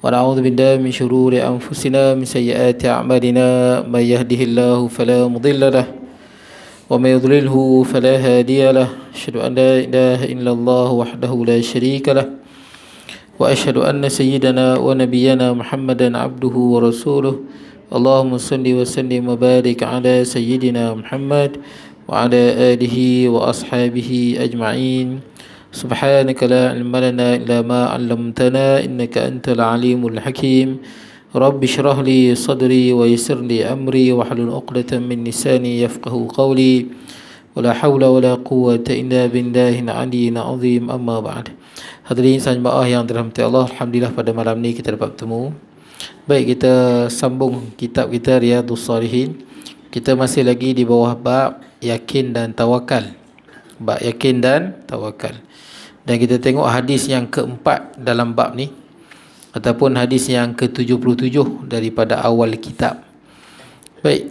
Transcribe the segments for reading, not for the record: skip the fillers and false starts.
ونعوذ بالله من شرور أنفسنا من سيئات أعمالنا من يهده الله فلا مضل له ومن يضلله فلا هادي له أشهد أن لا إله إلا الله وحده لا شريك له وأشهد أن سيدنا ونبينا محمدا عبده ورسوله اللهم صل وسلم وبارك على سيدنا محمد وعلى آله وأصحابه أجمعين سبحانك لا علم لنا إلا ما علمتنا إنك أنت العليم الحكيم رب اشرح لي صدري ويسر لي أمري واحلل عقدة من لساني يفقه قولي ولا حول ولا قوة إلا بالله العلي العظيم أما بعد. Hadirin jemaah yang dirahmati Allah, alhamdulillah pada malam ni kita dapat bertemu. Baik, kita sambung kitab kita Riyadhus Shalihin. Kita masih lagi di bawah bab yakin dan tawakal. Bab yakin dan tawakal. Dan kita tengok hadis yang keempat dalam bab ni, ataupun hadis yang ke-77 daripada awal kitab. Baik.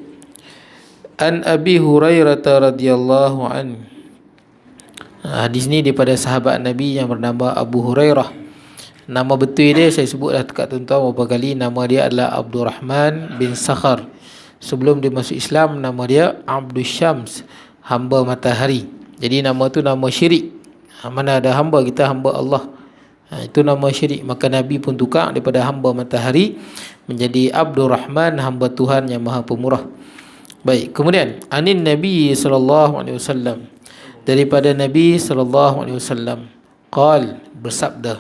An Abi Hurairah radhiyallahu an. Hadis ni daripada sahabat Nabi yang bernama Abu Hurairah. Nama betul dia saya sebut dah dekat tuan-tuan beberapa kali. Nama dia adalah Abdurrahman bin Sakhar. Sebelum dia masuk Islam, nama dia Abdul Syams, hamba matahari. Jadi nama tu nama syirik. Mana ada hamba, kita hamba Allah. Itu nama syirik. Maka Nabi pun tukar daripada hamba matahari menjadi Abdurrahman, hamba Tuhan yang Maha Pemurah. Baik, kemudian anin Nabi sallallahu alaihi wasallam, daripada Nabi sallallahu alaihi wasallam, qal, bersabda.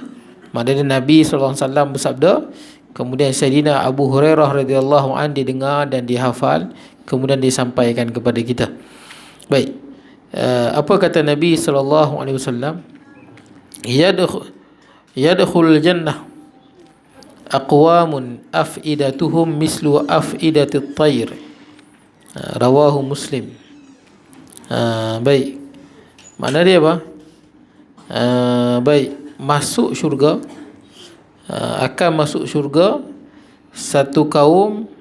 Maknanya Nabi sallallahu alaihi wasallam bersabda, kemudian Sayyidina Abu Hurairah radhiyallahu an didengar dan dihafal, kemudian disampaikan kepada kita. Baik, apa kata Nabi sallallahu alaihi wasallam? Yadkhulul jannah aqwamun afidatuhum mislu afidatit tayr. Rawahu Muslim. Baik, makna dia apa? Baik, masuk syurga, akan masuk syurga satu kaum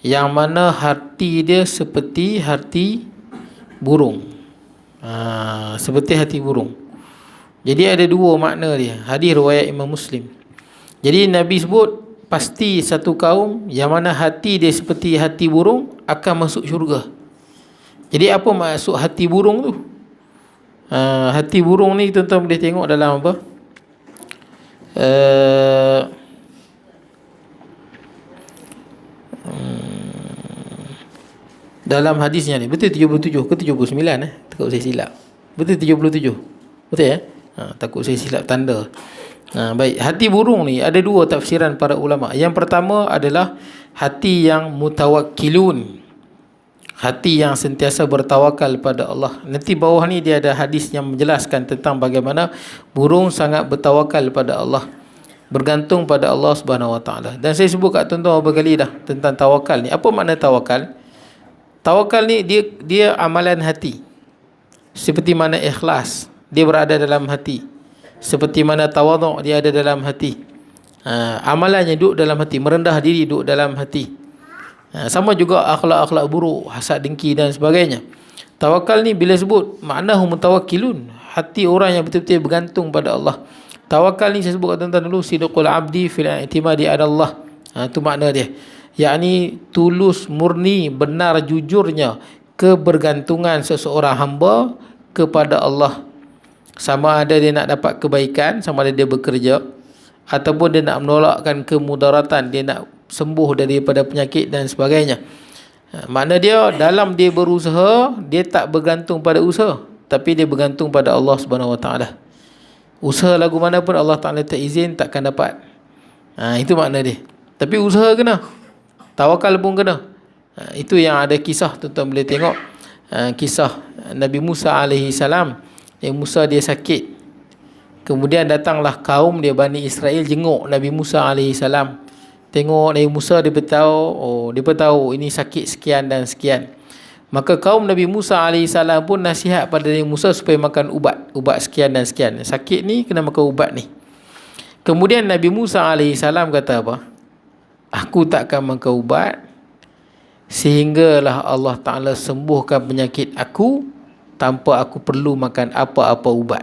yang mana hati dia seperti hati burung. Seperti hati burung. Jadi ada dua makna dia. Hadis riwayat Imam Muslim. Jadi Nabi sebut pasti satu kaum yang mana hati dia seperti hati burung akan masuk syurga. Jadi apa maksud hati burung tu? Hati burung ni tuan-tuan boleh tengok dalam apa? Dalam hadisnya ni. Betul 77 ke 79 takut saya silap. Betul 77. Betul ya? Takut saya silap tanda. Baik, hati burung ni ada dua tafsiran para ulama. Yang pertama adalah hati yang mutawakkilun, hati yang sentiasa bertawakal pada Allah. Nanti bawah ni dia ada hadis yang menjelaskan tentang bagaimana burung sangat bertawakal pada Allah, bergantung pada Allah Subhanahu Wa Taala. Dan saya sebut kat tuan-tuan beberapa kali dah tentang tawakal ni. Apa makna tawakal? Tawakal ni dia amalan hati. Seperti mana ikhlas, dia berada dalam hati. Seperti mana tawaduk, dia ada dalam hati. Amalannya duduk dalam hati, merendah diri duduk dalam hati. Sama juga akhlak-akhlak buruk, hasad, dengki dan sebagainya. Tawakal ni bila sebut maknahu mutawakkilun, hati orang yang betul-betul bergantung pada Allah. Tawakal ni saya sebut kat tuan-tuan dulu, sidqul abdi fil i'timadi ala Allah. Itu makna dia. Yakni tulus, murni, benar, jujurnya kebergantungan seseorang hamba kepada Allah. Sama ada dia nak dapat kebaikan, sama ada dia bekerja, ataupun dia nak menolakkan kemudaratan, dia nak sembuh daripada penyakit dan sebagainya. Makna dia dalam dia berusaha, dia tak bergantung pada usaha, tapi dia bergantung pada Allah Subhanahu Wa Taala. Usaha lagu mana pun Allah Taala tak izin, takkan dapat. Itu makna dia. Tapi usaha kena, tawakal pun kena. Itu yang ada kisah, tuan-tuan boleh tengok kisah Nabi Musa alaihi salam. Musa dia sakit. Kemudian datanglah kaum dia Bani Israel jenguk Nabi Musa alaihi salam. Tengok Nabi Musa, dia beritahu ini sakit sekian dan sekian. Maka kaum Nabi Musa alaihi salam pun nasihat pada Nabi Musa supaya makan ubat sekian dan sekian. Sakit ni kena makan ubat ni. Kemudian Nabi Musa alaihi salam kata apa? Aku takkan makan ubat sehinggalah Allah Ta'ala sembuhkan penyakit aku tanpa aku perlu makan apa-apa ubat.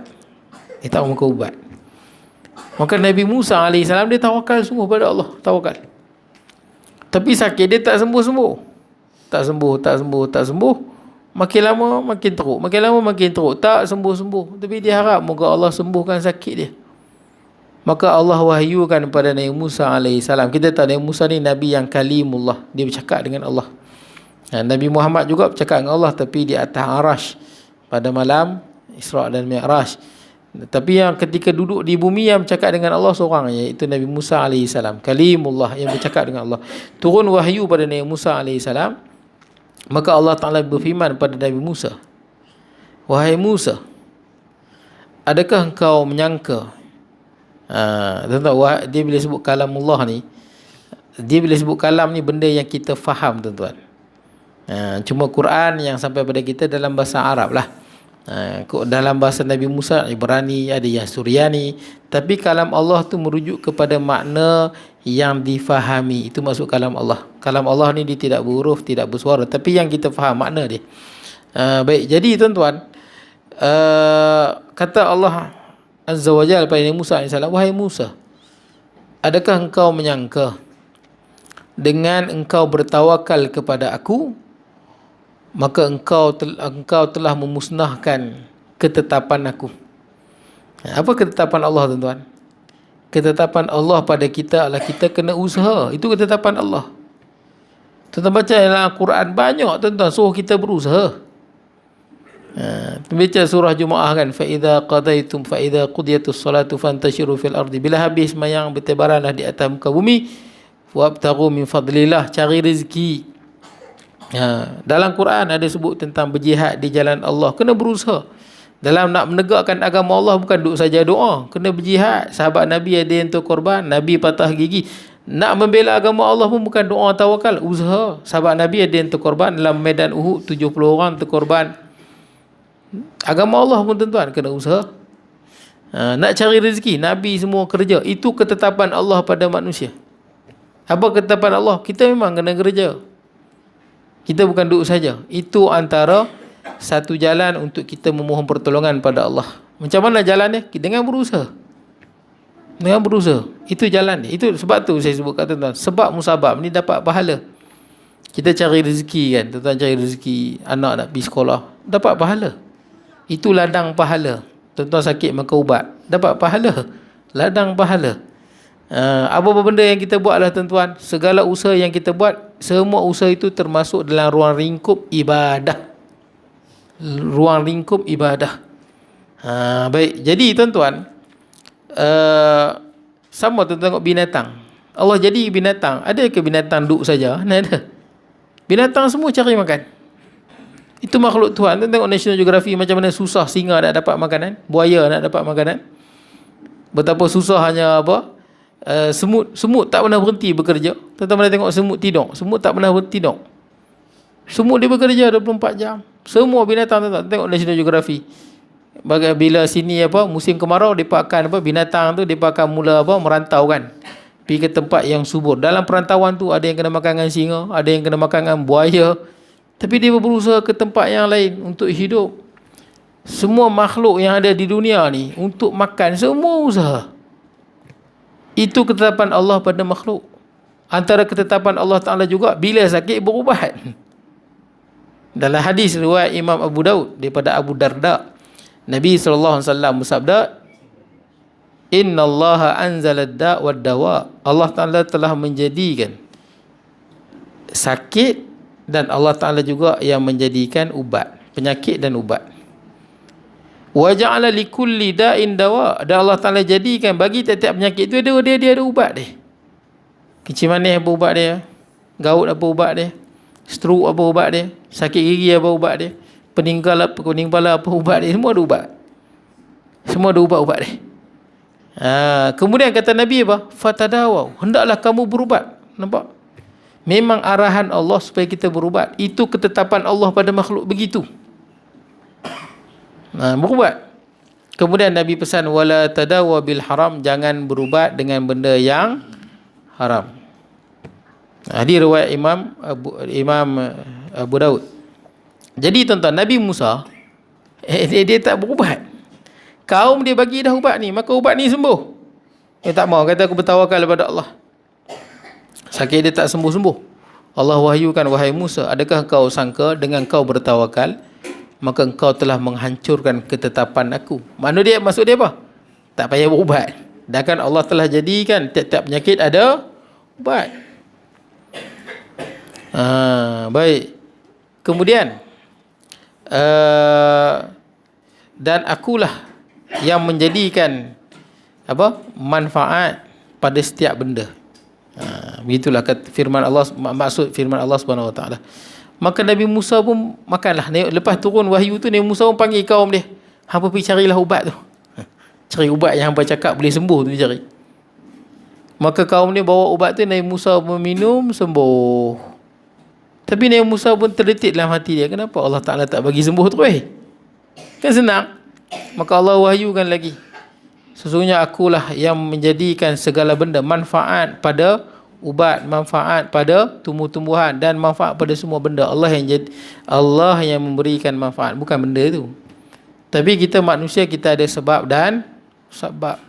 Dia tak makan ubat. Maka Nabi Musa AS dia tawakal sungguh pada Allah, tawakal. Tapi sakit dia tak sembuh-sembuh. Tak sembuh, tak sembuh, tak sembuh. Makin lama makin teruk, makin lama makin teruk, tak sembuh-sembuh. Tapi dia harap moga Allah sembuhkan sakit dia. Maka Allah wahyukan kepada Nabi Musa AS. Kita tahu Nabi Musa ni Nabi yang kalimullah, dia bercakap dengan Allah. Nabi Muhammad juga bercakap dengan Allah, tapi di atas Arash pada malam Isra' dan Mi'raj. Tapi yang ketika duduk di bumi yang bercakap dengan Allah seorang, iaitu Nabi Musa AS, kalimullah, yang bercakap dengan Allah. Turun wahyu pada Nabi Musa AS. Maka Allah Ta'ala berfirman pada Nabi Musa, wahai Musa, adakah engkau menyangka, tuan-tuan, dia bila sebut kalamullah ni, dia bila sebut kalam ni benda yang kita faham, tuan-tuan. Cuma Quran yang sampai pada kita dalam bahasa Arab lah. Dalam bahasa Nabi Musa, Ibrani, ada yang Suryani. Tapi kalam Allah tu merujuk kepada makna yang difahami. Itu maksud kalam Allah. Kalam Allah ni dia tidak berhuruf, tidak bersuara, tapi yang kita faham makna dia. Baik, jadi tuan-tuan, kata Allah Azza wa Jalla pada Nabi Musa AS, wahai Musa, adakah engkau menyangka dengan engkau bertawakal kepada aku, maka engkau telah memusnahkan ketetapan aku. Apa ketetapan Allah, tuan-tuan? Ketetapan Allah pada kita adalah kita kena usaha. Itu ketetapan Allah. Tuan-tuan baca dalam Al-Quran banyak, tuan-tuan, suruh kita berusaha. Baca surah Jumaah kan, فَإِذَا قَضَيْتُمْ فَإِذَا قُضِيَتُ الصَّلَاةُ فَانْتَشِرُوا فِي الْأَرْضِ. Bila habis sembahyang, bertebaranlah di atas muka bumi. وَابْتَغُوا مِنْ فَضْلِ اللَّهِ, cari rezeki. Dalam Quran ada sebut tentang berjihad di jalan Allah, kena berusaha. Dalam nak menegakkan agama Allah bukan duduk saja doa, kena berjihad. Sahabat Nabi ada yang terkorban, Nabi patah gigi. Nak membela agama Allah pun bukan doa tawakal, usaha. Sahabat Nabi ada yang terkorban dalam medan Uhud, 70 orang terkorban. Agama Allah pun, tuan-tuan, kena usaha. Nak cari rezeki, Nabi semua kerja. Itu ketetapan Allah pada manusia. Apa ketetapan Allah? Kita memang kena kerja. Kita bukan duduk saja. Itu antara satu jalan untuk kita memohon pertolongan pada Allah. Macam mana jalannya? Dengan berusaha. Dengan berusaha. Itu jalan dia. Itu sebab tu saya sebut kata, tuan-tuan, sebab musabab ni dapat pahala. Kita cari rezeki kan, tuan-tuan, cari rezeki, anak nak pergi sekolah, dapat pahala. Itu ladang pahala. Tuan-tuan sakit maka ubat, dapat pahala. Ladang pahala. Apa-apa benda yang kita buat lah, tuan-tuan, segala usaha yang kita buat, semua usaha itu termasuk dalam ruang lingkup ibadah. Ruang lingkup ibadah. Baik, jadi tuan-tuan, sama tuan tengok binatang. Allah jadi binatang. Ada ke binatang duduk saja? Tidak ada. Binatang semua cari makan. Itu makhluk Tuhan. Tuan tengok National Geographic macam mana susah singa nak dapat makanan, buaya nak dapat makanan. Betapa susahnya apa? Semut tak pernah berhenti bekerja. Tuan-tuan pernah tengok semut tidur? Semut tak pernah berhenti tidur. Semut dia bekerja 24 jam. Semua binatang, tuan-tuan, tengok National Geographic. Bila sini apa musim kemarau, depa akan apa, binatang tu depa akan mula apa, merantau kan, pergi ke tempat yang subur. Dalam perantauan tu ada yang kena makan dengan singa, ada yang kena makan dengan buaya, tapi dia berusaha ke tempat yang lain untuk hidup. Semua makhluk yang ada di dunia ni untuk makan, semua usaha. Itu ketetapan Allah pada makhluk. Antara ketetapan Allah Ta'ala juga, bila sakit berubat. Dalam hadis riwayat Imam Abu Daud daripada Abu Darda, Nabi SAW bersabda, Inna Allah anzala da' wa dawa. Allah Ta'ala telah menjadikan sakit, dan Allah Ta'ala juga yang menjadikan ubat, penyakit dan ubat. Wa ja'ala likulli da'in dawa. Dan Allah Ta'ala jadikan bagi tiap-tiap penyakit tu dia ada ubat dia. Kencing manis apa ubat dia? Gaut apa ubat dia? Stroke apa ubat dia? Sakit gigi apa ubat dia? Pening kepala apa ubat dia? Semua ada ubat. Semua ada ubat-ubat dia. Kemudian kata Nabi apa? Fatadawau, hendaklah kamu berubat. Nampak? Memang arahan Allah supaya kita berubat. Itu ketetapan Allah pada makhluk begitu. Berubat. Kemudian Nabi pesan, wala tadawa bil haram, jangan berubat dengan benda yang haram. Hadis riwayat Imam Abu Daud. Jadi tuan-tuan, Nabi Musa dia tak berubat. Kaum dia bagi dah ubat ni, maka ubat ni sembuh. Dia tak mau, kata aku bertawakal kepada Allah. Sakit dia tak sembuh-sembuh. Allah wahyukan, wahai Musa, adakah kau sangka dengan kau bertawakal maka engkau telah menghancurkan ketetapan aku? Maksud dia apa? Tak payah berubat. Dah kan Allah telah jadikan tiap-tiap penyakit ada ubat. Baik. Kemudian dan akulah yang menjadikan manfaat pada setiap benda. Begitulah firman Allah, maksud firman Allah Subhanahu Wa Taala. Maka Nabi Musa pun makanlah. Lepas turun wahyu tu, Nabi Musa pun panggil kaum dia, hampa pergi carilah ubat tu. Cari ubat yang hampa cakap boleh sembuh tu, cari. Maka kaum dia bawa ubat tu, Nabi Musa meminum, sembuh. Tapi Nabi Musa pun terdetik dalam hati dia, kenapa Allah Ta'ala tak bagi sembuh terus? Kan senang. Maka Allah wahyukan lagi, sesungguhnya akulah yang menjadikan segala benda manfaat pada ubat, manfaat pada tumbuh-tumbuhan dan manfaat pada semua benda. Allah yang memberikan manfaat, bukan benda tu. Tapi kita manusia, kita ada sebab dan sebab.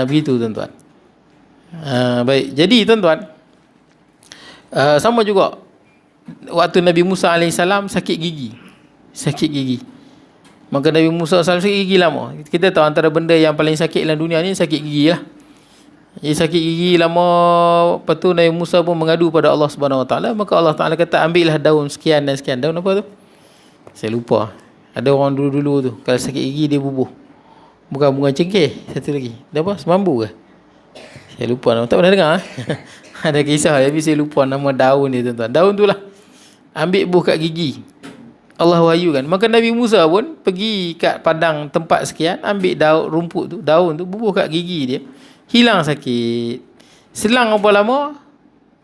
Begitu tuan-tuan. Baik. Jadi tuan-tuan, sama juga waktu Nabi Musa AS sakit gigi. Maka Nabi Musa AS sakit gigi lama. Kita tahu antara benda yang paling sakit dalam dunia ni sakit gigi lah. Jadi sakit gigi lama. Lepas tu Nabi Musa pun mengadu pada Allah Subhanahu Wa Taala. Maka Allah Taala kata, ambillah daun sekian dan sekian. Daun apa tu? Saya lupa. Ada orang dulu-dulu tu, kalau sakit gigi dia bubuh. Bukan bunga cengkeh. Satu lagi. Dia apa? Semambu ke? Saya lupa nama. Tak pernah dengar. Ada kisah, tapi saya lupa nama daun dia tuan-tuan. Daun tu lah. Ambil buh kat gigi. Allah wahyukan. Maka Nabi Musa pun pergi kat padang tempat sekian, ambil daun rumput tu, daun tu, bubuh kat gigi dia. Hilang sakit. Selang apa lama,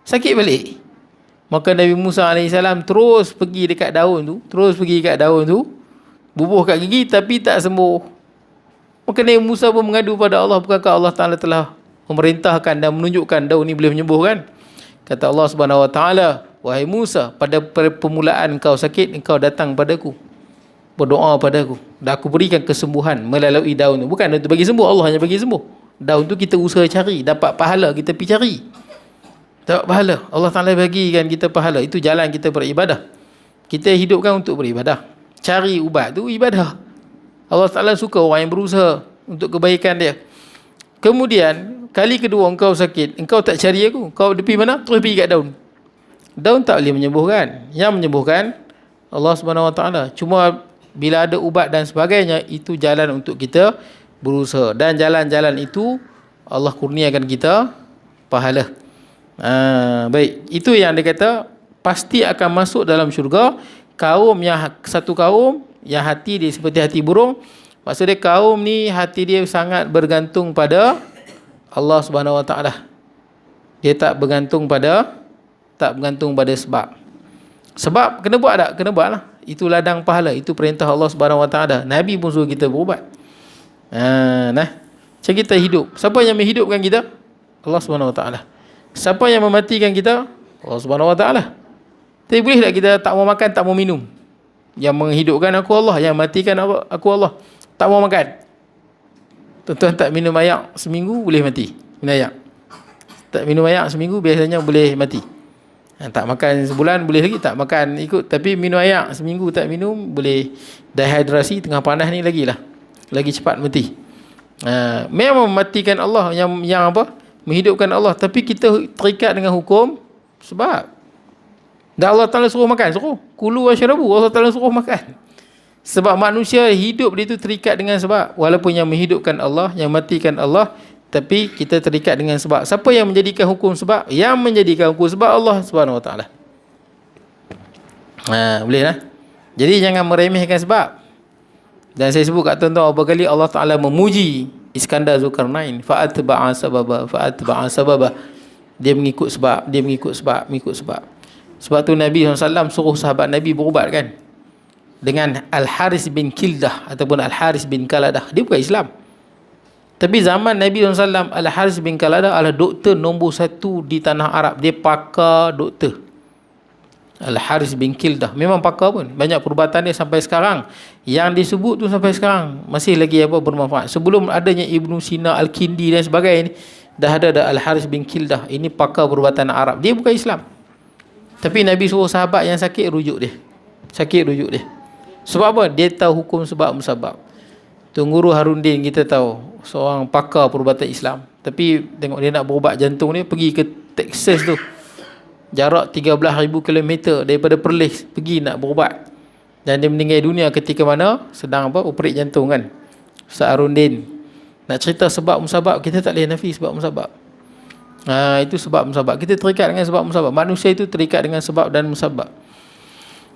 sakit balik. Maka Nabi Musa AS terus pergi dekat daun tu, bubuh kat gigi, tapi tak sembuh. Maka Nabi Musa pun mengadu pada Allah, bukankah Allah Ta'ala telah memerintahkan dan menunjukkan daun ni boleh menyembuhkan? Kata Allah Subhanahu Wa Taala, wahai Musa, pada permulaan kau sakit, engkau datang padaku, berdoa padaku, dan aku berikan kesembuhan melalui daun tu. Bukan untuk bagi sembuh, Allah hanya bagi sembuh. Daun tu kita usaha cari, dapat pahala kita pergi cari. Dapat pahala, Allah Ta'ala bagikan kita pahala. Itu jalan kita beribadah. Kita hidupkan untuk beribadah. Cari ubat tu ibadah. Allah Ta'ala suka orang yang berusaha untuk kebaikan dia. Kemudian kali kedua engkau sakit, engkau tak cari aku, kau pergi mana? Terus pergi kat daun. Daun tak boleh menyembuhkan. Yang menyembuhkan Allah Subhanahu Wa Taala. Cuma bila ada ubat dan sebagainya, itu jalan untuk kita berusaha. Dan jalan-jalan itu Allah kurniakan kita pahala. Baik. Itu yang dia kata pasti akan masuk dalam syurga satu kaum yang hati dia seperti hati burung. Maksudnya kaum ni hati dia sangat bergantung pada Allah Subhanahu Wa Taala. Dia tak bergantung pada sebab. Sebab kena buat tak? Kena buat lah. Itu ladang pahala. Itu perintah Allah Subhanahu Wa Taala. Nabi pun suruh kita berubat. Macam kita hidup. Siapa yang menghidupkan kita? Allah Subhanahu Wa Taala. Siapa yang mematikan kita? Allah Subhanahu Wa Taala. Tapi boleh tak kita tak mau makan, tak mau minum? Yang menghidupkan aku Allah, yang matikan aku Allah. Tak mau makan. Tuan-tuan tak minum air seminggu boleh mati. Minum air. Tak minum air seminggu biasanya boleh mati. Tak makan sebulan boleh lagi, tak makan ikut. Tapi minum air seminggu tak minum boleh dehidrasi. Tengah panas ni lagi cepat mati. Memang mematikan Allah, yang apa? Menghidupkan Allah. Tapi kita terikat dengan hukum sebab. Dan Allah Ta'ala suruh makan, suruh kulu wasyrabu, Allah Ta'ala suruh makan. Sebab manusia hidup dia tu terikat dengan sebab. Walaupun yang menghidupkan Allah, yang matikan Allah, tapi kita terikat dengan sebab. Siapa yang menjadikan hukum sebab? Yang menjadikan hukum sebab Allah Subhanahu Wa Taala. Boleh lah. Jadi jangan meremehkan sebab. Dan saya sebut kat tuan-tuan berapa kali Allah Ta'ala memuji Iskandar Zulkarnain. Fa'atba'a sababa. Dia mengikut sebab. Sebab tu Nabi SAW suruh sahabat Nabi berubat kan, dengan Al-Haris bin Kildah ataupun Al-Haris bin Kaladah. Dia bukan Islam. Tapi zaman Nabi SAW, Al-Haris bin Kaladah adalah doktor nombor 1 di tanah Arab. Dia pakar doktor. Al-Haris bin Kildah. Memang pakar pun. Banyak perubatan dia sampai sekarang. Yang disebut tu sampai sekarang masih lagi bermanfaat. Sebelum adanya Ibnu Sina, Al-Kindi dan sebagainya ni, dah ada Al-Haris bin Kildah. Ini pakar perubatan Arab. Dia bukan Islam. Tapi Nabi suruh sahabat yang sakit rujuk dia. Sebab apa? Dia tahu hukum sebab musabab. Tungguru Harundin kita tahu, seorang pakar perubatan Islam. Tapi tengok dia nak berubat jantung dia, pergi ke Texas tu. Jarak 13,000 km daripada Perlis, pergi nak berubat. Dan dia meninggal dunia ketika mana? Sedang operate jantung kan. Ustaz Harundin. Nak cerita sebab musabab, kita tak boleh nafi sebab musabab. Itu sebab musabab. Kita terikat dengan sebab musabab. Manusia itu terikat dengan sebab dan musabab.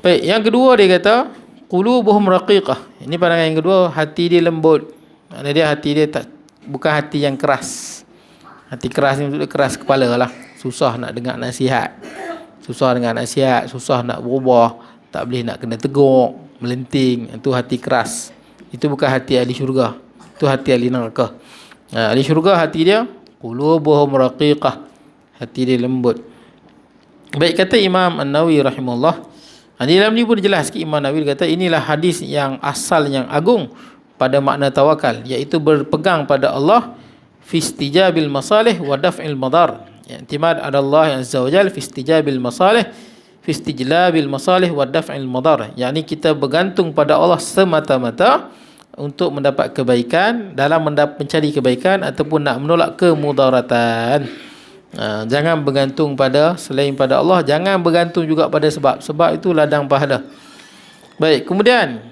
Baik, yang kedua dia kata qulubuhum raqiqah. Ini pandangan yang kedua, hati dia lembut. Maknanya dia hati dia bukan hati yang keras. Hati keras ni maksudnya keras kepala lah. Susah nak dengar nasihat. Susah nak berubah, tak boleh nak kena tegur, melenting. Itu hati keras. Itu bukan hati ahli syurga. Itu hati ahli neraka. Ahli syurga hati dia qulubuhum raqiqah. Hati dia lembut. Baik, kata Imam An-Nawawi rahimahullah. Di dalam ni pun jelas sikit Imam Nawawi kata inilah hadis yang asal yang agung pada makna tawakal, iaitu berpegang pada Allah fi istijabil masalih wa daf'il madar. I'timad ala Allah azza wa jalla fi istijabil masalih, fi istijlabil masalih wa daf'il madar. Yakni kita bergantung pada Allah semata-mata untuk mendapat kebaikan, dalam mencari kebaikan ataupun nak menolak kemudaratan. Jangan bergantung pada selain pada Allah. Jangan bergantung juga pada sebab itu ladang pahala. Baik, kemudian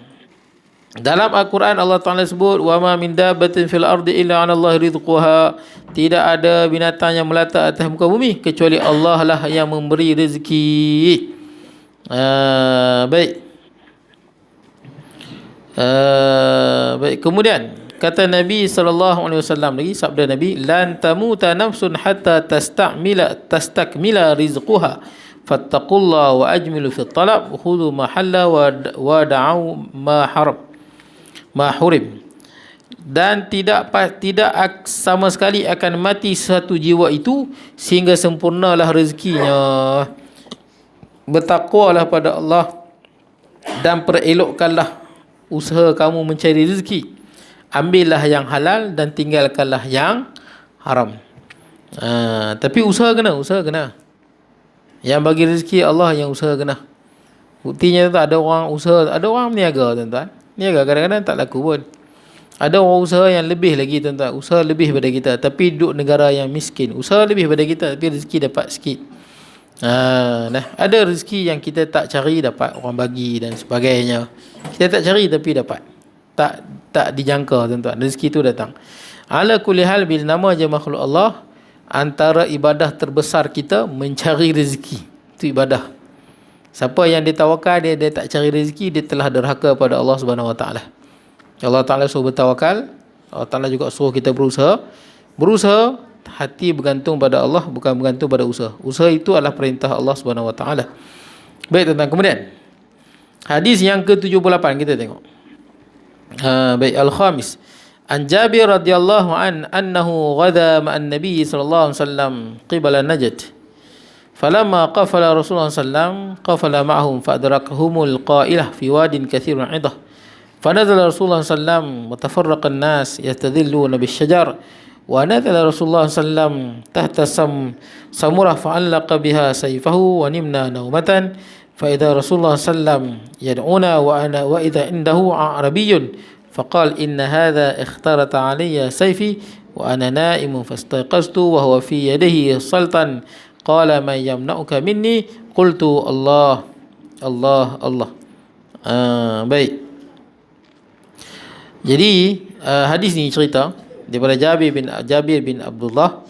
dalam Al-Quran Allah Ta'ala sebut wa ma min dabbatin fil ardi illa 'ala Allah rizquha. Tidak ada binatang yang melata atas muka bumi kecuali Allah lah yang memberi rezeki. Baik. Baik, kemudian kata Nabi SAW lagi, sabda Nabi, lan tamuta nafsun hatta tastakmila rizquha fattaqullaha wa ajmilu fi talab khudhu ma halla wa da'u ma hurim. Dan tidak sama sekali akan mati satu jiwa itu sehingga sempurnalah rezekinya. Bertakwalah pada Allah dan perelokkanlah usaha kamu mencari rezeki. Ambillah yang halal dan tinggalkanlah yang haram. Tapi usaha kena. Yang bagi rezeki Allah, yang usaha kena. Buktinya tak ada orang usaha, ada orang meniaga tuan-tuan. Niaga kadang-kadang tak laku pun. Ada orang usaha yang lebih lagi tuan-tuan, usaha lebih daripada kita, tapi duduk negara yang miskin. Usaha lebih daripada kita tapi rezeki dapat sikit. Ada rezeki yang kita tak cari dapat orang bagi dan sebagainya. Kita tak cari tapi dapat. Tak dijangka tuan-tuan, rezeki tu datang. Ala kulli hal, bila nama je makhluk Allah, antara ibadah terbesar kita mencari rezeki. Itu ibadah. Siapa yang ditawakal dia tak cari rezeki, dia telah derhaka pada Allah Subhanahu Wa Taala. Allah Taala suruh bertawakal, Allah Taala juga suruh kita berusaha. Hati bergantung pada Allah, bukan bergantung pada usaha. Usaha itu adalah perintah Allah Subhanahu Wa Taala. Baik tuan-tuan, kemudian hadis yang ke-78 kita tengok. Baik, al-khamis. An Jabir radhiyallahu annahu ghada ma'an Nabi sallallahu alaihi wasallam qibala Najd. Falamma qafala Rasulullah sallallahu qafala ma'ahum fa'adrakahumul qa'ilah fi wadin kathirun 'idah. فنزل رسول الله صلى الله عليه وسلم وتفرق الناس يستذلون بالشجر ونزل رسول الله صلى الله عليه وسلم تحت سمرة فعلق بها سيفه ونمنا نومة فإذا رسول الله صلى الله عليه وسلم يدعونا وإذا عنده عربي فقال إن هذا اخترت علي سيفي وأنا نائم فاستيقظت وهو في يده سلطان قال من يمنعك مني قلت الله الله الله. Baik. Jadi hadis ni cerita daripada Jabir bin Abdullah.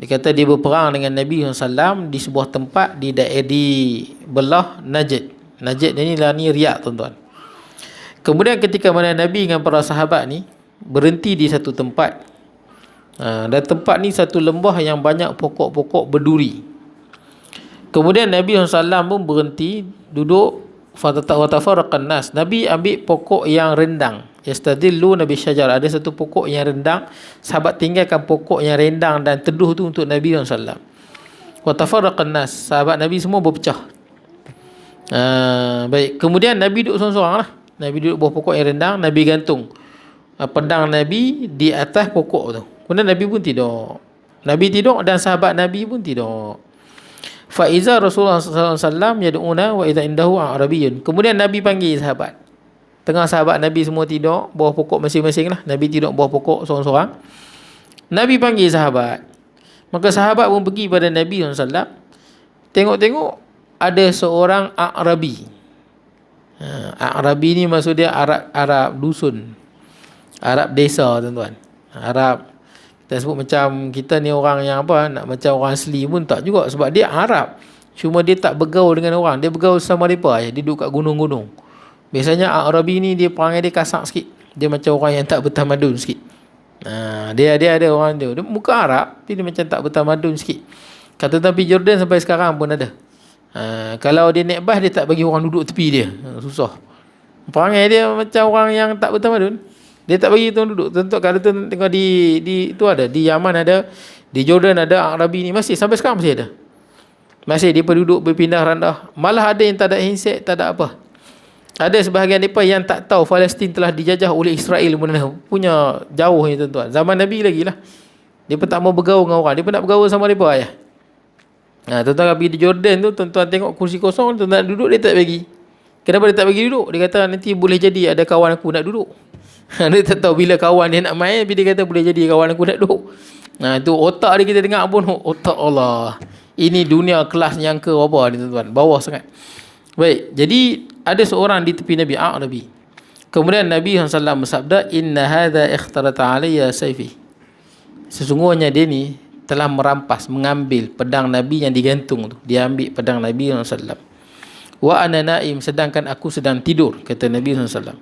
Dia kata dia berperang dengan Nabi SAW di sebuah tempat di belah Najd. Najd ni lah ni Riyadh tuan-tuan. Kemudian ketika mana Nabi dengan para sahabat ni berhenti di satu tempat. Dan tempat ni satu lembah yang banyak pokok-pokok berduri. Kemudian Nabi SAW pun berhenti duduk. Fatafarraqan nas. Nabi ambil pokok yang rendang. Yastadillu nabi syajar. Ada satu pokok yang rendang. Sahabat tinggalkan pokok yang rendang dan teduh tu untuk Nabi SAW. Wa tafarraqan nas. Sahabat Nabi semua berpecah. Baik. Kemudian Nabi duduk seorang-seorang lah. Nabi duduk bawah pokok yang rendang. Nabi gantung pedang Nabi di atas pokok tu. Kemudian Nabi pun tidur. Nabi tidur dan sahabat Nabi pun tidur. Faiza Rasulullah sallallahu alaihi wasallam yad'una wa idza indahu arabiyyun. Kemudian Nabi panggil sahabat. Tengah sahabat Nabi semua tidur bawah pokok masing-masing lah. Nabi tidur bawah pokok seorang-seorang. Nabi panggil sahabat. Maka sahabat pun pergi pada Nabi sallallahu alaihi wasallam. Tengok-tengok ada seorang Arabi. Arabi ni maksud dia Arab dusun. Arab desa, tuan-tuan. Arab kita sebut macam kita ni orang yang apa, nak macam orang asli pun tak juga, sebab dia Arab. Cuma dia tak bergaul dengan orang, dia bergaul sama mereka je. Dia duduk kat gunung-gunung. Biasanya Arabi ni dia perangai dia kasar sikit. Dia macam orang yang tak bertamadun sikit. Dia ada orang dia muka Arab, tapi dia macam tak bertamadun sikit. Kata tapi Jordan sampai sekarang pun ada. Kalau dia naik bas, dia tak bagi orang duduk tepi dia. Susah. Perangai dia macam orang yang tak bertamadun. Dia tak bagi tuan duduk. Tentu kalau tuan tengok di itu ada, di Yaman ada, di Jordan ada, Arabi ni masih sampai sekarang masih ada. Masih dia duduk berpindah randah. Malah ada yang tak ada handset, tak ada apa. Ada sebahagian mereka yang tak tahu Palestin telah dijajah oleh Israel, punya jauh ni tuan-tuan. Zaman Nabi lagi lah. Dia pun tak mau bergaul dengan orang, dia pun nak bergaul sama mereka ya. Tuan-tuan pergi di Jordan tu, tuan-tuan tengok kursi kosong, tuan-tuan nak duduk, dia tak bagi. Kenapa dia tak bagi duduk? Dia kata nanti boleh jadi ada kawan aku nak duduk. Dia tak tahu bila kawan dia nak main, tapi dia kata boleh jadi kawan aku nak duduk. Itu otak dia kita dengar pun, otak Allah. Ini dunia kelas yang ke apa ni tuan-tuan, bawah sangat. Baik, jadi ada seorang di tepi Nabi, Nabi. Kemudian Nabi SAW bersabda, inna hadha ikhtarata alayya sayfi. Sesungguhnya dia ni telah merampas, mengambil pedang Nabi yang digantung tu. Dia ambil pedang Nabi SAW. Wa ana naim, sedangkan aku sedang tidur, kata Nabi SAW.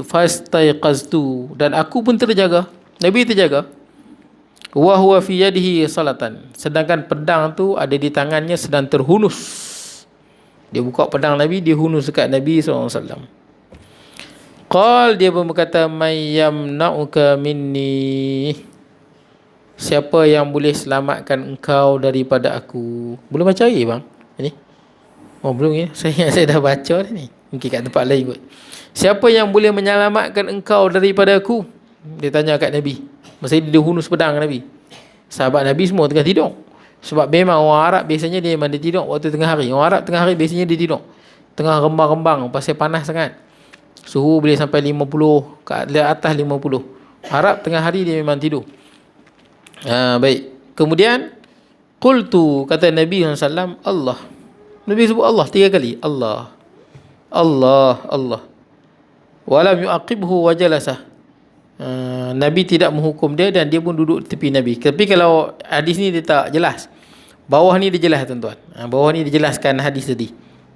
Fastaiqaztu, dan aku pun terjaga. Nabi terjaga. Wa huwa fi yadihi salatan, sedangkan pedang tu ada di tangannya sedang terhunus. Dia buka pedang Nabi, dia hunus dekat Nabi SAW. Qal, dia pun berkata, may yamna'uka minni, siapa yang boleh selamatkan engkau daripada aku? Belum baca lagi bang ini? Belum ya. Saya dah baca ni. Mungkin kat tempat lain kot. Siapa yang boleh menyelamatkan engkau daripada aku? Dia tanya kat Nabi. Masa dia hunus pedang Nabi. Sahabat Nabi semua tengah tidur. Sebab memang orang Arab biasanya dia memang dia tidur waktu tengah hari. Orang Arab tengah hari biasanya dia tidur. Tengah rembang-rembang pasal panas sangat. Suhu boleh sampai 50, ke atas 50. Arab tengah hari dia memang tidur. Baik. Kemudian qultu, kata Nabi SAW, Allah. Nabi sebut Allah 3 kali. Allah. Allah, Allah. Walam yu'aqibhu wa jalasah. Nabi tidak menghukum dia dan dia pun duduk tepi Nabi. Tapi kalau hadis ni dia tak jelas. Bawah ni dia jelas tuan-tuan. Bawah ni dia jelaskan hadis tadi.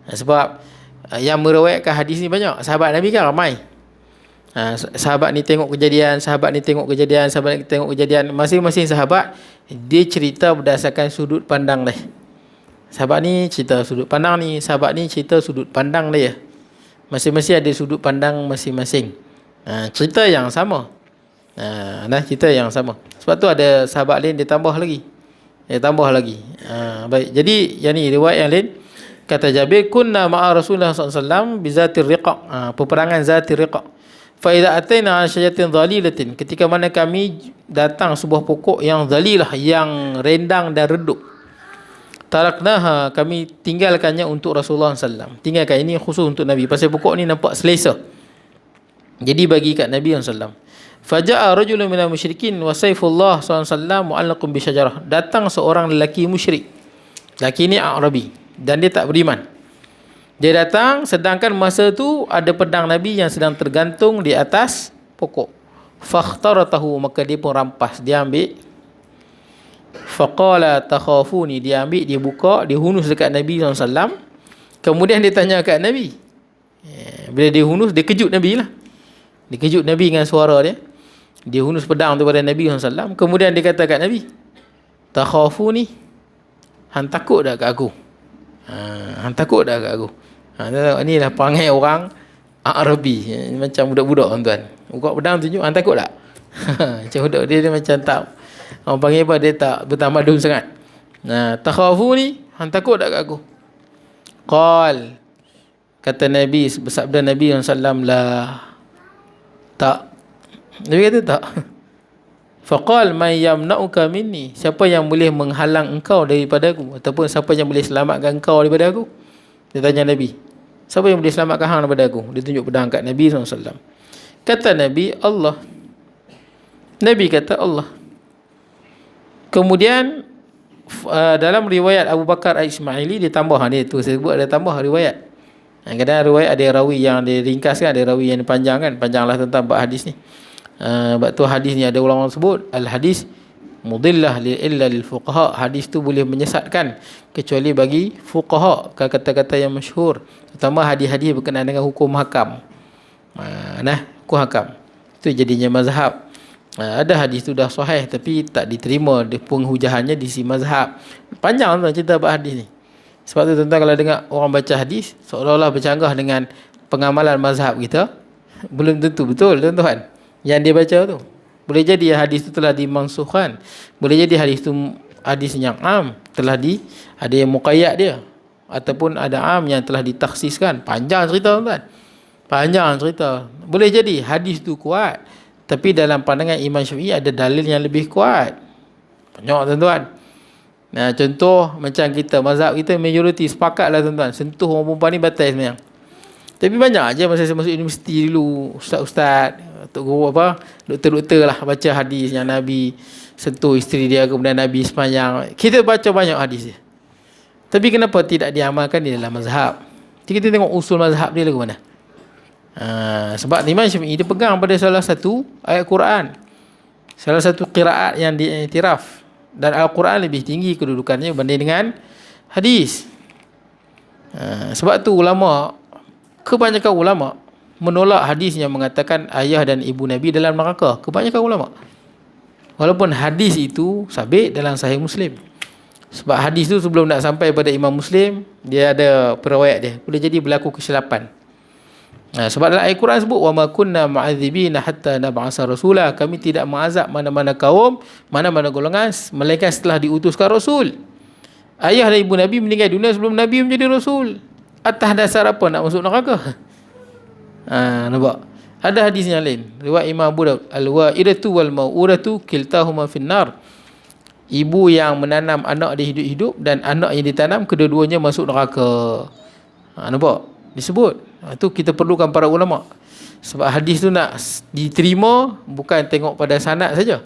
Sebab yang meriwayatkan hadis ni banyak. Sahabat Nabi kan ramai. Sahabat ni tengok kejadian, sahabat ni tengok kejadian, sahabat ni tengok kejadian. Masing-masing sahabat dia cerita berdasarkan sudut pandang dia. Sahabat ni cerita sudut pandang ni, sahabat ni cerita sudut pandang dia. Masing-masing ada sudut pandang masing-masing. Cerita yang sama. Cerita yang sama. Sebab tu ada sahabat lain dia tambah lagi. Baik. Jadi yang ni riwayat yang lain. Kata Jabir, kunna ma'a Rasulullah SAW bizatir riqa'. Peperangan zatir riqa'. Fa idza ataina 'ala syajaratin dhalilatin. Ketika mana kami datang sebuah pokok yang dhalilah, yang rendang dan redup. Taraknaha, kami tinggalkannya untuk Rasulullah SAW. Tinggalkan, ini khusus untuk Nabi. Pasal pokok ni nampak selesa. Jadi bagi kat Nabi SAW. Faja'a rajulun minal musyrikin wa saifullah SAW mu'allaqun bi syajarah. Datang seorang lelaki musyrik. Lelaki ni Arabi dan dia tak beriman. Dia datang sedangkan masa tu ada pedang Nabi yang sedang tergantung di atas pokok. Fakhtaratahu, maka dia pun rampas, dia ambil. Faqala takhafuni, dia ambil, dia buka, dia hunus dekat Nabi SAW. Kemudian dia tanya kat Nabi. Bila dia hunus, dia kejut Nabi lah. Dia kejut Nabi dengan suara dia. Dia hunus pedang tu pada Nabi SAW. Kemudian dia kata kat Nabi, takhafuni, hang takut tak kat aku? Hang takut tak kat aku? Ni lah perangai orang Arabi. Macam budak-budak tuan-tuan. Buka pedang tunjuk, hang takut tak? Macam budak dia macam tak, orang panggil apa, dia tak bertamadun sangat. Takhafuni, hang takut tak kat aku? Qal, kata Nabi, bersabda Nabi SAW, la, tak. Nabi kata tak. Faqal man yamna'uka minni, siapa yang boleh menghalang engkau daripada aku, ataupun siapa yang boleh selamatkan engkau daripada aku? Dia tanya Nabi, siapa yang boleh selamatkan hang daripada aku? Dia tunjuk pedang kat Nabi SAW. Kata Nabi, Allah. Nabi kata Allah. Kemudian dalam riwayat Abu Bakar Al-Ismaili dia tambah, dia tu saya sebut ada tambah riwayat. Kadang riwayat ada rawi yang diringkaskan, ada rawi yang panjang panjanglah tentang bab hadis ni. Sebab tu hadis ni ada ulama sebut al-hadis mudillah illa lil fuqaha, hadis tu boleh menyesatkan kecuali bagi fuqaha, kata-kata yang masyhur, terutama hadis-hadis berkenaan dengan hukum hakam. Hukum hakam itu jadinya mazhab. Ada hadis tu dah sahih tapi tak diterima penghujahannya di si mazhab. Panjang tuan cerita bab hadis ni. Sebab tu tuan-tuan kalau dengar orang baca hadis seolah-olah bercanggah dengan pengamalan mazhab kita, belum tentu betul tuan-tuan. Yang dia baca tu boleh jadi hadis tu telah dimansukhkan, boleh jadi hadis tu hadis yang am telah ada yang muqayyad dia, ataupun ada am yang telah ditakhsiskan. Panjang cerita tuan, panjang cerita. Boleh jadi hadis tu kuat tapi dalam pandangan Imam Syafi'i ada dalil yang lebih kuat. Banyak tuan-tuan. Contoh macam kita, mazhab kita majoriti sepakatlah tuan-tuan, sentuh orang perempuan ni batal sebenarnya. Tapi banyak je masa saya masuk universiti dulu, ustaz-ustaz, guru doktor-doktor lah baca hadis yang Nabi sentuh isteri dia, kemudian Nabi sepanjang. Kita baca banyak hadis dia. Tapi kenapa tidak diamalkan di dalam mazhab? Jadi kita tengok usul mazhab dia lagu mana. Sebab Imam Syafi'i dia pegang pada salah satu ayat Quran, salah satu qiraat yang diiktiraf, dan Al-Quran lebih tinggi kedudukannya berbanding dengan hadis. Sebab tu kebanyakan ulama menolak hadis yang mengatakan ayah dan ibu Nabi dalam neraka. Kebanyakan ulama, walaupun hadis itu sabit dalam Sahih Muslim. Sebab hadis tu sebelum nak sampai pada Imam Muslim, dia ada periwayat dia, boleh jadi berlaku kesilapan. Sebab dalam ayat Quran sebut, wa ma kunna mu'adzibina hatta nab'asa rasula, kami tidak mengazab mana-mana kaum, mana-mana golongan melainkan setelah diutuskan rasul. Ayah dan ibu Nabi meninggal dunia sebelum Nabi menjadi rasul. Atas dasar apa nak masuk neraka? Nampak? Ada hadis yang lain, riwayat Imam Abu Daud, al-wa'idatu wal mau'udatu kiltahuma finnar, ibu yang menanam anak dia hidup-hidup dan anak yang ditanam kedua-duanya masuk neraka. Nampak? Disebut. Itu kita perlukan para ulama. Sebab hadis tu nak diterima bukan tengok pada sanad saja.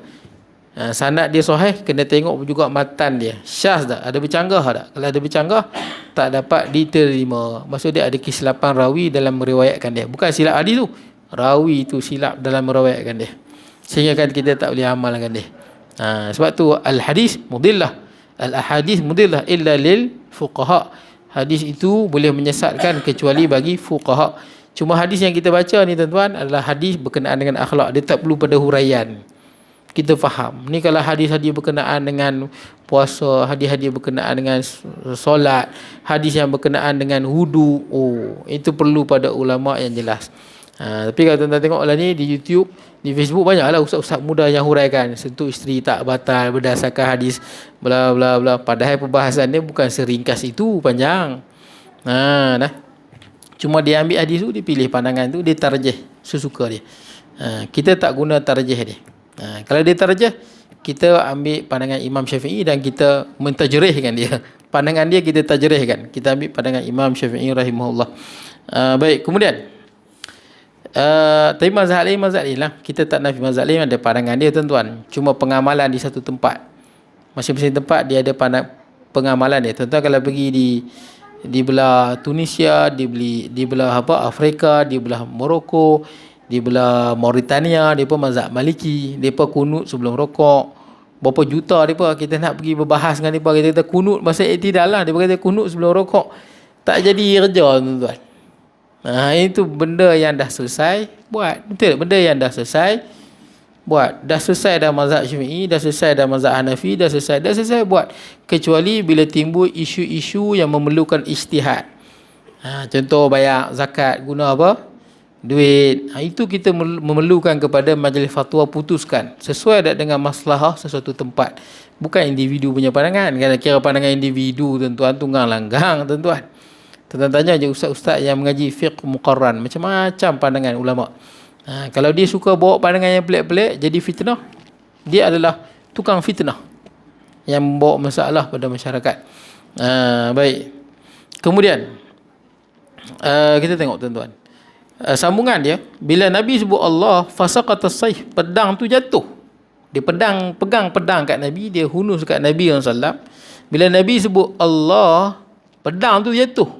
Sanad dia sahih, kena tengok juga matan dia. Syaz tak? Ada bercanggah tak? Kalau ada bercanggah, tak dapat diterima. Maksud dia ada kesilapan rawi dalam meriwayatkan dia. Bukan silap hadis tu, rawi tu silap dalam meriwayatkan dia, sehingga kan kita tak boleh amalkan dia. Sebab tu al-hadis mudillah, al-ahadis mudillah illa lil fuqaha. Hadis itu boleh menyesatkan kecuali bagi fuqaha. Cuma hadis yang kita baca ni tuan-tuan adalah hadis berkenaan dengan akhlak. Dia tak perlu pada huraian, kita faham. Ni kalau hadis-hadis berkenaan dengan puasa, hadis-hadis berkenaan dengan solat, hadis yang berkenaan dengan wudu, itu perlu pada ulama yang jelas. Tapi kalau tuan-tuan tengok lah ni di YouTube, di Facebook, banyaklah ustaz-ustaz muda yang huraikan sentuh isteri tak batal berdasarkan hadis bla bla bla, padahal perbahasan dia bukan seringkas itu, panjang. Cuma dia ambil hadis tu, dia pilih pandangan tu, dia tarjih sesuka dia. Kita tak guna tarjih dia. Kalau dia tarjih, kita ambil pandangan Imam Syafi'i dan kita mentajrihkan dia. Pandangan dia kita tajrihkan, kita ambil pandangan Imam Syafi'i rahimahullah. Baik, kemudian tapi mazhab lain lah, kita tak nafi mazhab lain ada pandangan dia tuan-tuan. Cuma pengamalan di satu tempat, masing-masing tempat dia ada pengamalan dia. Tuan-tuan kalau pergi di belah Tunisia, di belah Afrika, di belah Morocco, di belah Mauritania, depa mazhab Maliki, depa kunut sebelum rokok. Berapa juta depa, kita nak pergi berbahas dengan depa, kita kata kunut masa i'tidal lah, depa kata kunut sebelum rokok. Tak jadi kerja tuan-tuan. Itu benda yang dah selesai buat. Betul, benda yang dah selesai buat. Dah selesai dah mazhab Syafi'i, dah selesai dah mazhab Hanafi, dah selesai buat. Kecuali bila timbul isu-isu yang memerlukan ijtihad. Contoh bayar zakat guna apa? Duit. Itu kita memerlukan kepada majlis fatwa putuskan sesuai tak dengan maslahah sesuatu tempat. Bukan individu punya pandangan. Kalau kira pandangan individu tuan-tuan, tunggang langgang tuan-tuan. Tuan-tuan tanya je ustaz-ustaz yang mengaji fiqh muqarran, macam-macam pandangan ulama. Kalau dia suka bawa pandangan yang pelik-pelik, jadi fitnah, dia adalah tukang fitnah yang membawa masalah pada masyarakat. Baik. Kemudian kita tengok tuan-tuan, sambungan dia, bila Nabi sebut Allah, fasaqatas sayf, pedang tu jatuh. Dia pegang pedang kat Nabi, dia hunus kat Nabi SAW. Bila Nabi sebut Allah, pedang tu jatuh,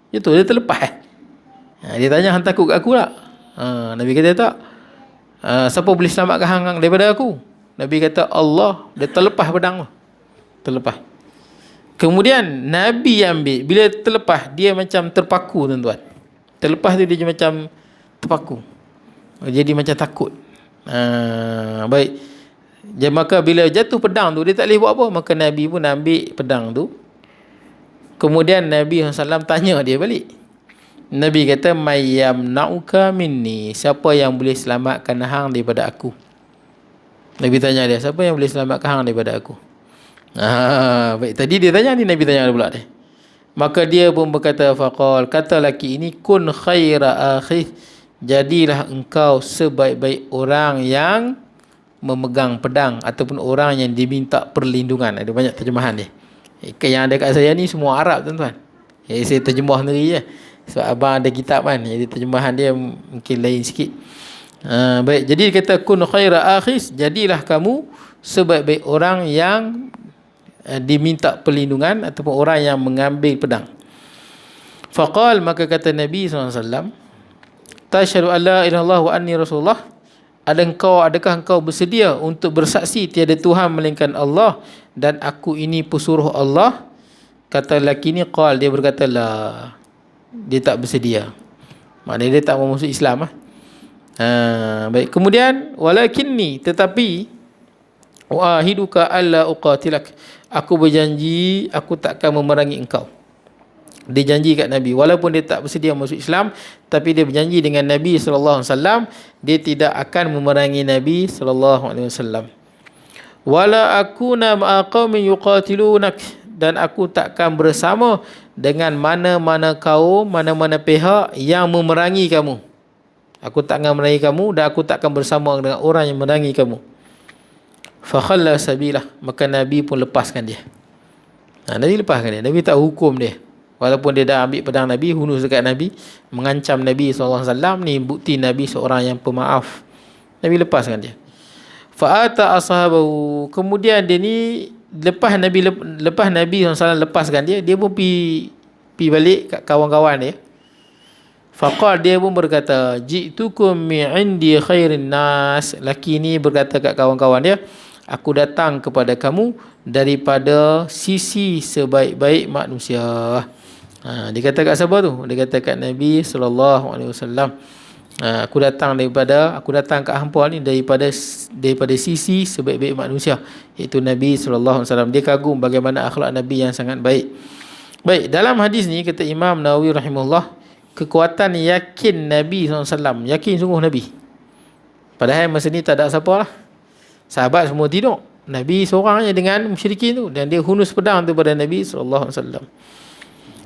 dia terlepas. Dia tanya, hang takut kat aku tak? Nabi kata tak. Siapa boleh selamatkan hang daripada aku? Nabi kata Allah. Dia terlepas pedang tu, terlepas. Kemudian Nabi ambil, bila terlepas, dia macam terpaku tuan-tuan. Terlepas tu dia macam terpaku, jadi macam takut. Baik. Jadi maka bila jatuh pedang tu, dia tak boleh buat apa. Maka Nabi pun ambil pedang tu. Kemudian Nabi SAW tanya dia balik. Nabi kata, mayyam na'uka minni, siapa yang boleh selamatkan hang daripada aku? Nabi tanya dia, siapa yang boleh selamatkan hang daripada aku? Baik, tadi dia tanya ni, Nabi tanya pula dia. Maka dia pun berkata, faqal, kata laki ini, kun khaira akhi, jadilah engkau sebaik-baik orang yang memegang pedang ataupun orang yang diminta perlindungan. Ada banyak terjemahan dia. Yang ada kat saya ni semua Arab tuan-tuan. Saya terjemah sendiri je. Sebab abang ada kitab kan, jadi terjemahan dia mungkin lain sikit. Baik, jadi dia kata kun khaira akhis, jadilah kamu sebaik-baik orang yang diminta perlindungan ataupun orang yang mengambil pedang. Faqal, maka kata Nabi SAW, tasyhadu an la ilaha illallah wa anni rasulullah, adakah engkau bersedia untuk bersaksi tiada Tuhan melainkan Allah dan aku ini pesuruh Allah? Kata lelaki ni, qal, dia berkata la, dia tak bersedia, maknanya dia tak mau masuk Islam. Baik. Kemudian walakinni, tetapi wa'ahiduka alla uqatilak, aku berjanji aku takkan memerangi engkau. Dia janji kat Nabi, walaupun dia tak bersedia masuk Islam, tapi dia berjanji dengan Nabi SAW, dia tidak akan memerangi Nabi SAW. Wala akuna ma'a qaumin yuqatilunak, dan aku takkan bersama dengan mana-mana kaum, mana-mana pihak yang memerangi kamu. Aku tak akan memerangi kamu, dan aku takkan bersama dengan orang yang memerangi kamu. Fa khalla sabilah, maka Nabi pun lepaskan dia. Nabi lepaskan dia. Nabi tak hukum dia. Walaupun dia dah ambil pedang Nabi, hunus dekat Nabi, mengancam Nabi SAW, ni bukti Nabi seorang yang pemaaf. Nabi lepaskan dia. Fa'ata ashabahu, kemudian dia ni lepas Nabi SAW lepaskan dia, dia pun pi balik kat kawan-kawan dia. Faqal, dia pun berkata, ji'tukum mi'indi khairin nas, laki ni berkata kat kawan-kawan dia, aku datang kepada kamu daripada sisi sebaik-baik manusia. Dia kata kat siapa tu? Dia kata kat Nabi SAW. Aku datang kat hampa ni daripada sisi sebaik-baik manusia, iaitu Nabi SAW. Dia kagum bagaimana akhlak Nabi yang sangat baik. Baik, dalam hadis ni kata Imam Nawawi rahimahullah, kekuatan yakin Nabi SAW, yakin sungguh Nabi. Padahal masa ni tak ada siapa lah, sahabat semua tidur, Nabi seorang je dengan musyrikin tu, dan dia hunus pedang tu pada Nabi SAW.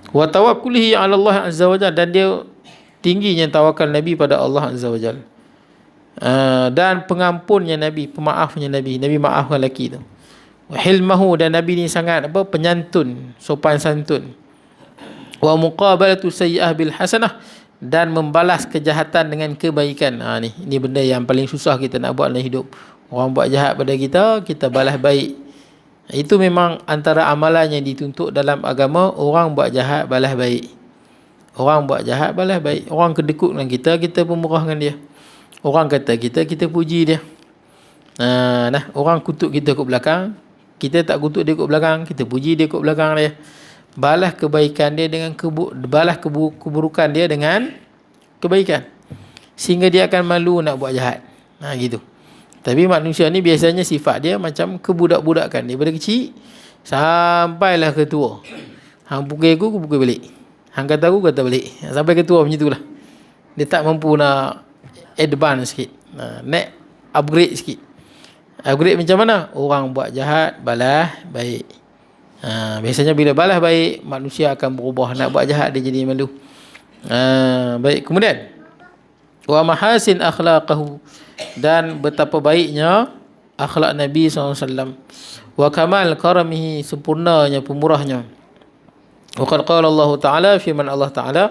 Wa tawakkulihi ala Allah azza wajalla, dan dia tingginya tawakal Nabi pada Allah azza wajalla. Dan pengampunnya Nabi, pemaafnya Nabi maafkan lelaki tu. Wa hilmahu, dan Nabi ni sangat penyantun, sopan santun. Wa muqabalatu sayyi'ah bil hasanah, dan membalas kejahatan dengan kebaikan. Ni benda yang paling susah kita nak buat dalam hidup. Orang buat jahat pada kita, kita balas baik. Itu memang antara amalan yang dituntut dalam agama. Orang buat jahat, balas baik. Orang buat jahat, balas baik. Orang kedekut dengan kita, kita pemurahkan dia. Orang kata kita, kita puji dia. Orang kutuk kita kat belakang, kita tak kutuk dia kat belakang, kita puji dia kat belakang dia. Balas kebaikan dia dengan balas keburukan dia dengan kebaikan, sehingga dia akan malu nak buat jahat. Gitu. Tapi manusia ni biasanya sifat dia macam kebudak-budakan, daripada kecil sampailah ke tua. Hang pukul aku pukul balik. Hang kata aku kata balik. Sampai ke tua macam itulah. Dia tak mampu nak advance sikit. Nak upgrade sikit. Upgrade macam mana? Orang buat jahat, balas baik. Biasanya bila balas baik, manusia akan berubah. Nak buat jahat dia jadi malu. Baik, kemudian wa mahasin akhlaqahu, dan betapa baiknya akhlak Nabi SAW, wa kamal karamihi, sempurnanya pemurahnya. Wa qad qala Allah Ta'ala, firman Allah Ta'ala,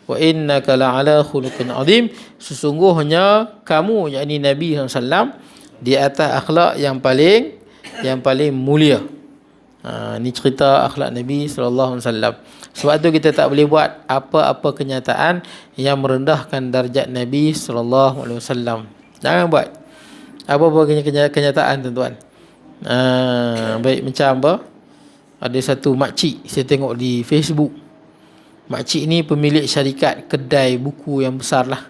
wa innaka la'ala khuluqin azim, sesungguhnya kamu, yakni Nabi SAW, di atas akhlak yang paling mulia. Ni cerita akhlak Nabi SAW. Sebab tu kita tak boleh buat apa-apa kenyataan yang merendahkan darjat Nabi SAW. Jangan buat apa-apa kenyataan, tuan-tuan. Baik, macam apa? Ada satu makcik saya tengok di Facebook. Makcik ni pemilik syarikat kedai buku yang besar lah.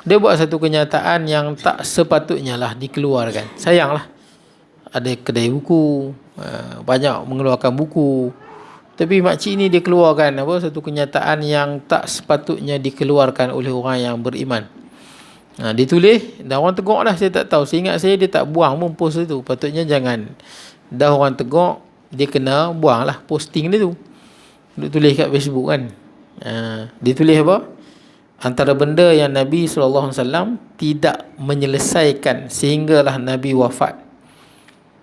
Dia buat satu kenyataan yang tak sepatutnya lah dikeluarkan. Sayang lah. Ada kedai buku, banyak mengeluarkan buku, tapi makcik ni dia keluarkan satu kenyataan yang tak sepatutnya dikeluarkan oleh orang yang beriman. Dia tulis, dan orang tengok lah, saya tak tahu. Seingat saya dia tak buang pun post itu. Patutnya jangan. Dah orang tengok, dia kena buang lah posting dia tu. Dia tulis kat Facebook kan. Dia tulis apa? Antara benda yang Nabi SAW tidak menyelesaikan sehinggalah Nabi wafat.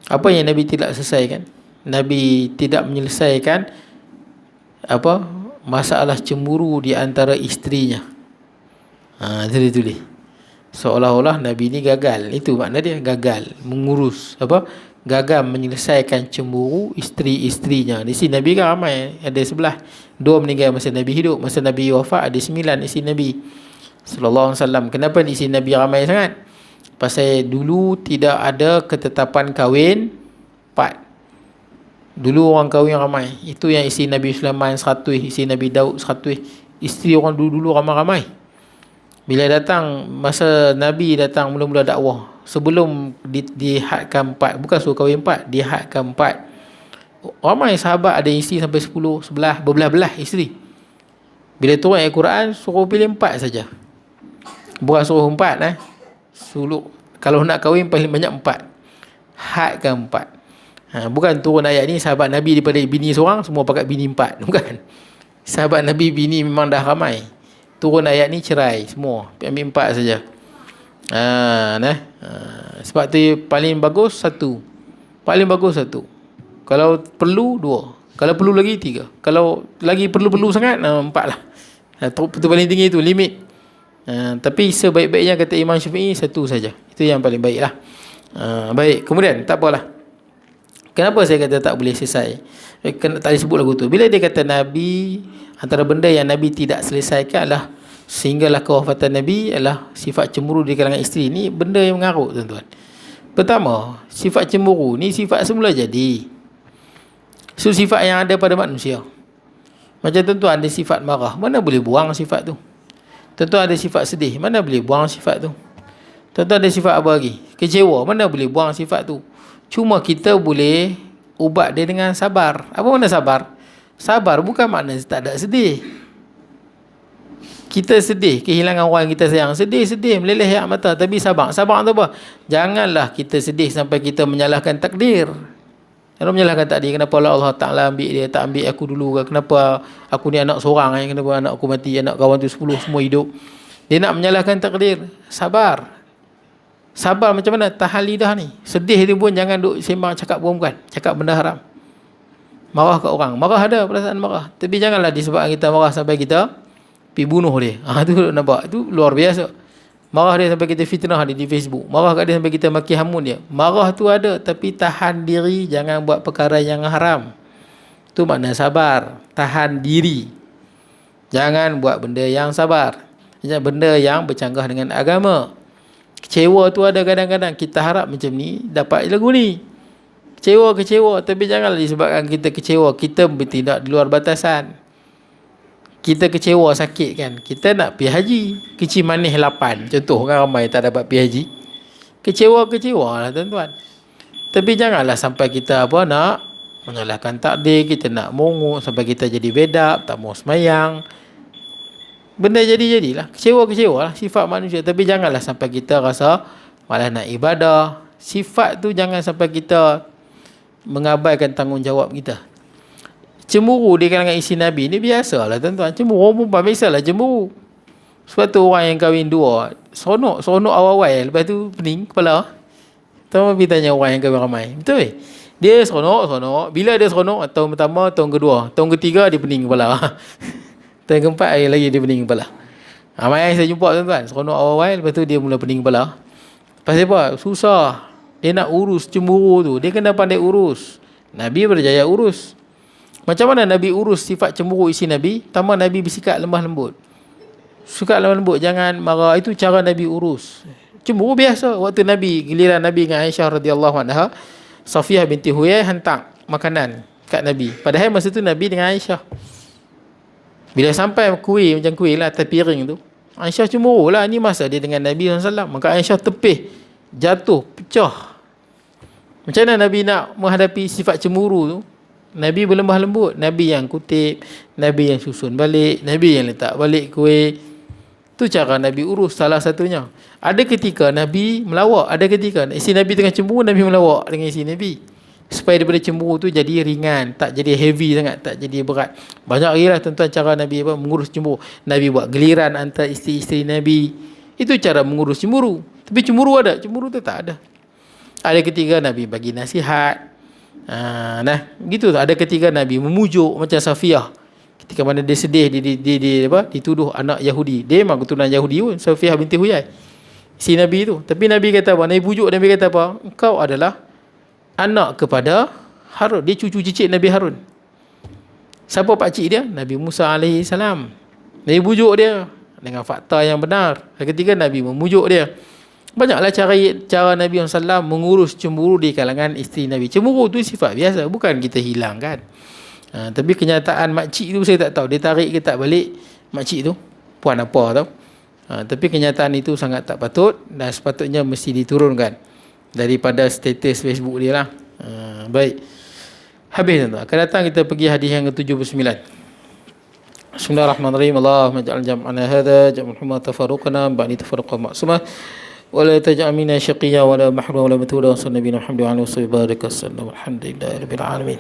Apa yang Nabi tidak selesaikan? Nabi tidak menyelesaikan masalah cemburu di antara isterinya. Itu dia tulis. Seolah-olah Nabi ni gagal. Itu makna dia, gagal mengurus gagal menyelesaikan cemburu isteri-isterinya. Di sini Nabi kan ramai, ada 11. 2 meninggal masa Nabi hidup. Masa Nabi wafat ada 9 isteri Nabi sallallahu alaihi wasallam. Kenapa di sini Nabi ramai sangat? Pasal dulu tidak ada ketetapan kahwin 4. Dulu orang kahwin ramai. Itu yang isteri Nabi Sulaiman 100, isteri Nabi Daud 100. Isteri orang dulu ramai-ramai. Bila datang masa Nabi datang mula-mula dakwah, sebelum dihadkan 4, bukan suruh kahwin 4, dihadkan 4. Ramai sahabat ada isteri sampai 10, 11, berbelah-belah isteri. Bila turun ayat Quran, suruh pilih 4 saja. Bukan suruh 4 Suluk. Kalau nak kahwin paling banyak 4. Hadkan 4. Bukan turun ayat ni sahabat Nabi daripada bini seorang semua pakai bini 4. Bukan. Sahabat Nabi bini memang dah ramai. Turun ayat ni cerai semua, ambil 4 saja. Sebab tu paling bagus 1. Paling bagus 1. Kalau perlu 2. Kalau perlu lagi 3. Kalau lagi perlu sangat 4 lah. Itu paling tinggi, tu limit. Tapi sebaik-baiknya kata Imam Syafi'i 1 saja. Itu yang paling baik lah. Baik, kemudian tak apalah. Kenapa saya kata tak boleh selesai? Tak disebut lagu tu. Bila dia kata Nabi, antara benda yang Nabi tidak selesaikan adalah sehinggalah kewafatan Nabi adalah sifat cemburu di kalangan isteri. Ni benda yang mengarut, tuan-tuan. Pertama, sifat cemburu ni sifat semula jadi. Sifat yang ada pada manusia. Macam tuan-tuan ada sifat marah, mana boleh buang sifat tu? Tuan-tuan ada sifat sedih, mana boleh buang sifat tu? Tuan-tuan ada sifat apa lagi? Kecewa, mana boleh buang sifat tu? Cuma kita boleh ubat dia dengan sabar. Apa makna sabar? Sabar bukan makna tak ada sedih. Kita sedih, kehilangan orang yang kita sayang. Sedih, meleleh air mata. Tapi sabar. Sabar tu apa? Janganlah kita sedih sampai kita menyalahkan takdir. Kalau menyalahkan takdir, kenapa Allah Ta'ala ambil dia, tak ambil aku dulu ke? Kenapa aku ni anak seorang, kenapa anak aku mati, anak kawan tu 10 semua hidup? Dia nak menyalahkan takdir. Sabar. Sabar macam mana? Tahan lidah ni. Sedih dia pun jangan duk sembang cakap perempuan, cakap benda haram. Marah kat orang, marah ada perasaan marah. Tapi janganlah disebabkan kita marah sampai kita pergi bunuh dia. Tu nampak, tu luar biasa. Marah dia sampai kita fitnah dia di Facebook. Marah kat dia sampai kita maki hamun dia. Marah tu ada, tapi tahan diri, jangan buat perkara yang haram. Tu makna sabar. Tahan diri. Jangan buat benda yang sabar. Jangan benda yang bercanggah dengan agama. Kecewa tu ada kadang-kadang. Kita harap macam ni, dapat lagu ni. Kecewa, tapi janganlah disebabkan kita kecewa, kita bertindak di luar batasan. Kita kecewa, sakit kan, kita nak pergi haji, kecil manis 8. Contoh, orang ramai tak dapat pergi haji. Kecewa lah tuan-tuan. Tapi janganlah sampai kita nak menyalahkan takdir, kita nak mongut sampai kita jadi bedak, tak mau semayang. Benda jadilah. Kecewa lah sifat manusia. Tapi janganlah sampai kita rasa malah nak ibadah. Sifat tu jangan sampai kita mengabaikan tanggungjawab kita. Cemburu di kalangan isteri Nabi ni biasalah tuan-tuan. Cemburu perempuan biasalah cemburu. Sebab tu orang yang kahwin dua, seronok awal-awal, lepas tu pening kepala. Tuan pergi tanya orang yang kahwin ramai. Betul? Dia seronok. Bila dia seronok, tahun pertama, tahun kedua. Tahun ketiga, dia pening kepala. Tahun keempat, lagi dia pening kepala. Ramai yang saya jumpa tuan-tuan. Seronok awal-awal, lepas tu dia mula pening kepala. Pasal apa? Susah. Dia nak urus cemburu tu. Dia kena pandai urus. Nabi berjaya urus. Macam mana Nabi urus sifat cemburu isi Nabi? Pertama, Nabi bersikap lemah lembut. Sikap lemah lembut, jangan marah. Itu cara Nabi urus. Cemburu biasa. Waktu Nabi, giliran Nabi dengan Aisyah radhiyallahu anha, Safiyah binti Huyai hantar makanan kat Nabi. Padahal masa tu Nabi dengan Aisyah. Bila sampai kuih, macam kuih lah atas piring tu, Aisyah cemburu lah. Ni masa dia dengan Nabi SAW. Maka Aisyah tepih, jatuh, pecah. Macam mana Nabi nak menghadapi sifat cemburu tu? Nabi berlembah lembut. Nabi yang kutip, Nabi yang susun balik, Nabi yang letak balik kuih. Tu cara Nabi urus salah satunya. Ada ketika Nabi melawak. Ada ketika isteri Nabi tengah cemburu, Nabi melawak dengan isteri Nabi. Supaya daripada cemburu tu jadi ringan, tak jadi heavy sangat, tak jadi berat. Banyak lagi lah tuan-tuan cara Nabi mengurus cemburu. Nabi buat geliran antara isteri-isteri Nabi. Itu cara mengurus cemburu. Tapi cemburu ada, cemburu tu tak ada. Ada ketika Nabi bagi nasihat. Gitu tu. Ada ketika Nabi memujuk macam Safiyah. Ketika mana dia sedih, dituduh anak Yahudi. Dia memang keturunan Yahudi pun, Safiyah binti Huyai, si Nabi tu. Tapi Nabi kata apa? Nabi pujuk, Nabi kata apa? Engkau adalah anak kepada Harun. Dia cucu cicit Nabi Harun. Siapa pakcik dia? Nabi Musa AS. Nabi pujuk dia dengan fakta yang benar. Ketika Nabi memujuk dia. Banyaklah cara Nabi SAW mengurus cemburu di kalangan isteri Nabi. Cemburu tu sifat biasa, bukan kita hilangkan. Tapi kenyataan makcik tu saya tak tahu. Dia tarik ke tak balik makcik tu, puan apa tau. Tapi kenyataan itu sangat tak patut dan sepatutnya mesti diturunkan daripada status Facebook dia lah. Baik. Habis tuan-tuan. Akan datang kita pergi hadis yang ke-79. Bismillahirrahmanirrahim. Allahumma ja'al jam'ana hadha jam'an huma tafarruqana ba'di tafarruqa ma'sumah. ولا تجعل منا شقيا ولا محروما ولا متولا وصلى نبينا محمد وعلى اله وصحبه وبارك وسلم والحمد لله رب العالمين.